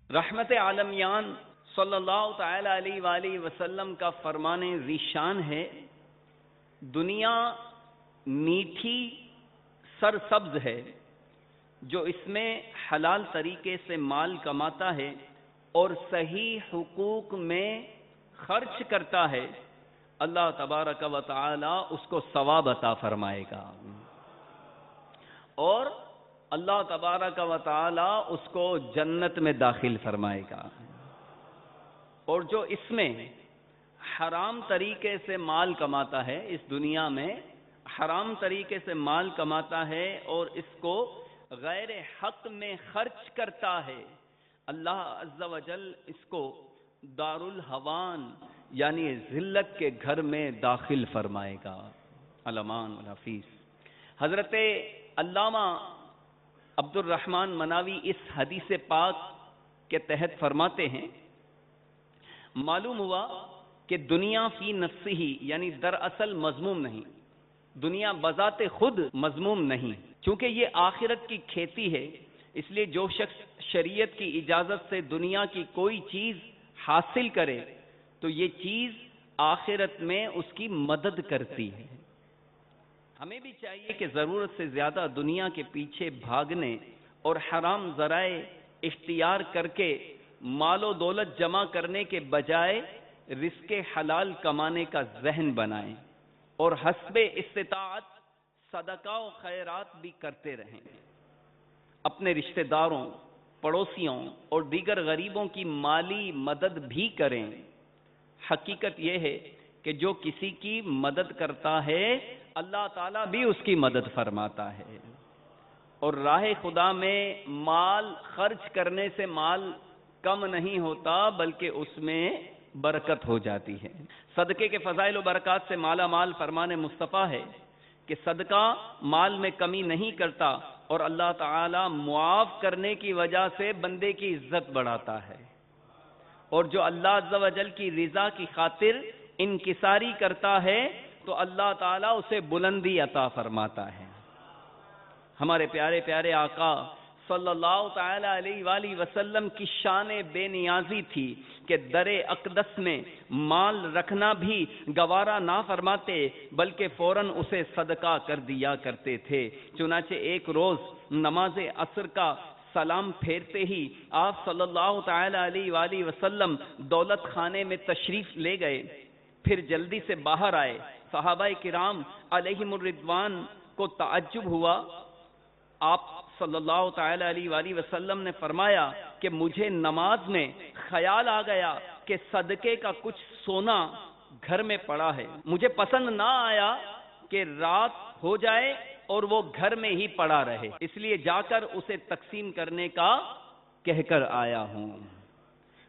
رحمت عالمیان صلی اللہ تعالی علیہ وآلہ وسلم کا فرمان ذیشان ہے، دنیا میٹھی سرسبز ہے، جو اس میں حلال طریقے سے مال کماتا ہے اور صحیح حقوق میں خرچ کرتا ہے، اللہ تبارک و تعالی اس کو ثواب عطا فرمائے گا، اور اللہ تبارک و تعالی اس کو جنت میں داخل فرمائے گا۔ اور جو اس میں حرام طریقے سے مال کماتا ہے، اس دنیا میں حرام طریقے سے مال کماتا ہے اور اس کو غیر حق میں خرچ کرتا ہے، اللہ عز و جل اس کو دار الحوان یعنی ذلت کے گھر میں داخل فرمائے گا۔ علمان الحفیظ حضرت علامہ عبد الرحمن مناوی اس حدیث پاک کے تحت فرماتے ہیں، معلوم ہوا کہ دنیا فی نفسہ یعنی دراصل مذموم نہیں، دنیا بذات خود مذموم نہیں، چونکہ یہ آخرت کی کھیتی ہے، اس لیے جو شخص شریعت کی اجازت سے دنیا کی کوئی چیز حاصل کرے تو یہ چیز آخرت میں اس کی مدد کرتی ہے۔ ہمیں بھی چاہیے کہ ضرورت سے زیادہ دنیا کے پیچھے بھاگنے اور حرام ذرائع اختیار کر کے مال و دولت جمع کرنے کے بجائے رزق حلال کمانے کا ذہن بنائیں اور حسب استطاعت صدقہ و خیرات بھی کرتے رہیں، اپنے رشتہ داروں، پڑوسیوں اور دیگر غریبوں کی مالی مدد بھی کریں۔ حقیقت یہ ہے کہ جو کسی کی مدد کرتا ہے اللہ تعالیٰ بھی اس کی مدد فرماتا ہے، اور راہ خدا میں مال خرچ کرنے سے مال کم نہیں ہوتا بلکہ اس میں برکت ہو جاتی ہے۔ صدقے کے فضائل و برکات سے مالا مال فرمان مصطفیٰ ہے کہ صدقہ مال میں کمی نہیں کرتا اور اللہ تعالی معاف کرنے کی وجہ سے بندے کی عزت بڑھاتا ہے، اور جو اللہ عز و جل کی رضا کی خاطر انکساری کرتا ہے تو اللہ تعالیٰ اسے بلندی عطا فرماتا ہے۔ ہمارے پیارے پیارے آقا صلی اللہ تعالی علیہ وآلہ وسلم کی شان بے نیازی تھی کہ در اقدس میں مال رکھنا بھی گوارا نہ فرماتے بلکہ فوراً اسے صدقہ کر دیا کرتے تھے۔ چنانچہ ایک روز نماز عصر کا سلام پھیرتے ہی آپ صلی اللہ تعالی علیہ وآلہ وسلم دولت خانے میں تشریف لے گئے، پھر جلدی سے باہر آئے۔ صحابہ کرام علیہم الرضوان کو تعجب ہوا۔ آپ صلی اللہ تعالی علیہ وآلہ وسلم نے فرمایا کہ مجھے نماز میں خیال آ گیا کہ صدقے کا کچھ سونا گھر میں پڑا ہے، مجھے پسند نہ آیا کہ رات ہو جائے اور وہ گھر میں ہی پڑا رہے، اس لیے جا کر اسے تقسیم کرنے کا کہہ کر آیا ہوں۔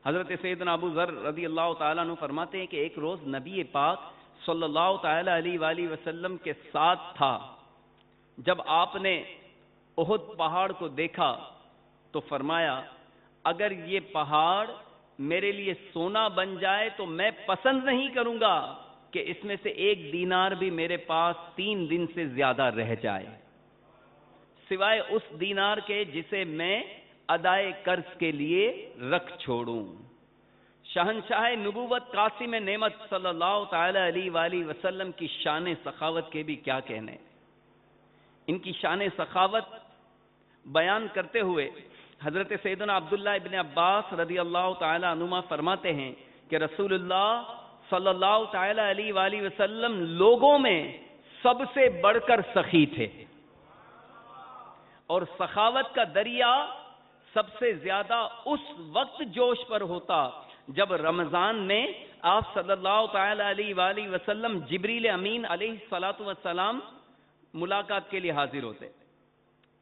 حضرت سیدنا ابو ذر رضی اللہ تعالیٰ عنہ فرماتے ہیں کہ ایک روز نبی پاک صلی اللہ تعالی علیہ وآلہ وسلم کے ساتھ تھا، جب آپ نے احد پہاڑ کو دیکھا تو فرمایا اگر یہ پہاڑ میرے لیے سونا بن جائے تو میں پسند نہیں کروں گا کہ اس میں سے ایک دینار بھی میرے پاس 3 دن سے زیادہ رہ جائے، سوائے اس دینار کے جسے میں ادائے قرض کے لیے رکھ چھوڑوں۔ شہنشاہ نبوت قاسم نعمت صلی اللہ تعالی علیہ وآلہ وسلم کی شان سخاوت کے بھی کیا کہنے، ان کی شان سخاوت بیان کرتے ہوئے حضرت سیدنا عبداللہ ابن عباس رضی اللہ تعالی عنہما فرماتے ہیں کہ رسول اللہ صلی اللہ تعالی علیہ وآلہ وسلم لوگوں میں سب سے بڑھ کر سخی تھے، اور سخاوت کا دریا سب سے زیادہ اس وقت جوش پر ہوتا جب رمضان میں آپ صلی اللہ تعالی علیہ وآلہ وسلم جبریل امین علیہ الصلاۃ والسلام ملاقات کے لیے حاضر ہوتے۔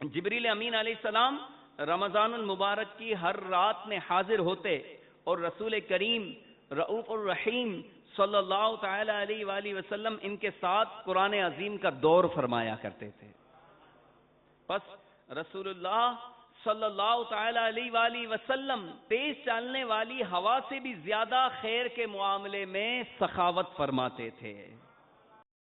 جبریل امین علیہ السلام رمضان المبارک کی ہر رات میں حاضر ہوتے اور رسول کریم رؤوف الرحیم صلی اللہ تعالی علیہ وآلہ وسلم ان کے ساتھ قرآن عظیم کا دور فرمایا کرتے تھے۔ پس رسول اللہ صلی اللہ تعالی علیہ وآلہ وسلم تیز چلنے والی ہوا سے بھی زیادہ خیر کے معاملے میں سخاوت فرماتے تھے۔